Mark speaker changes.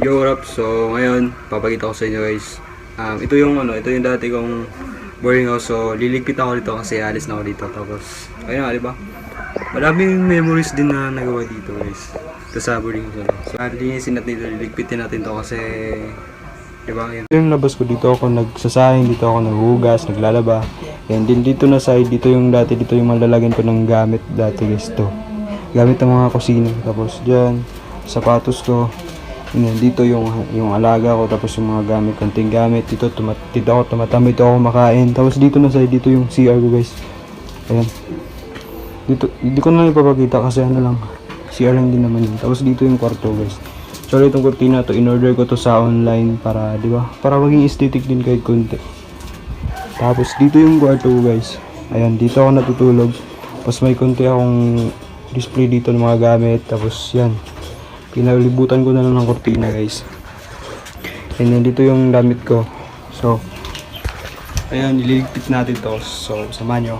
Speaker 1: Yo, what up? So, ngayon, papakita ko sa inyo guys. Ito yung dati kong boarding house. So, liligpit ako dito kasi alis na ako dito. Tapos, ayun nga, diba? Maraming memories din na nagawa dito guys. Ito sa boarding house. So, linisin natin dito, liligpitin natin to kasi, diba? Yun. Yung labas ko, dito ako nagsasahing, dito ako naghugas, naglalaba. And din dito na side, dito yung malalagyan ko ng gamit dati guys to. Gamit ng mga kusina. Tapos dyan, sapatos ko. Yan, dito yung alaga ko, tapos yung mga gamit, konting gamit. Dito ako tumatambay, dito ako makain. Tapos dito na side, dito yung CR ko guys. Ayan. Dito, hindi ko na ipapakita kasi ano lang, CR lang din naman yun. Tapos dito yung kwarto guys. Sorry, itong kurtina to, in-order ko to sa online para, di ba? Para maging aesthetic din kahit konti. Tapos dito yung kwarto ko guys. Ayan, dito ako natutulog. Tapos may konti akong display dito ng mga gamit. Tapos yan, pinalibutan ko na lang ng kurtina guys. And then dito yung damit ko. So, ayan, nililigpit natin to. So, samahan nyo.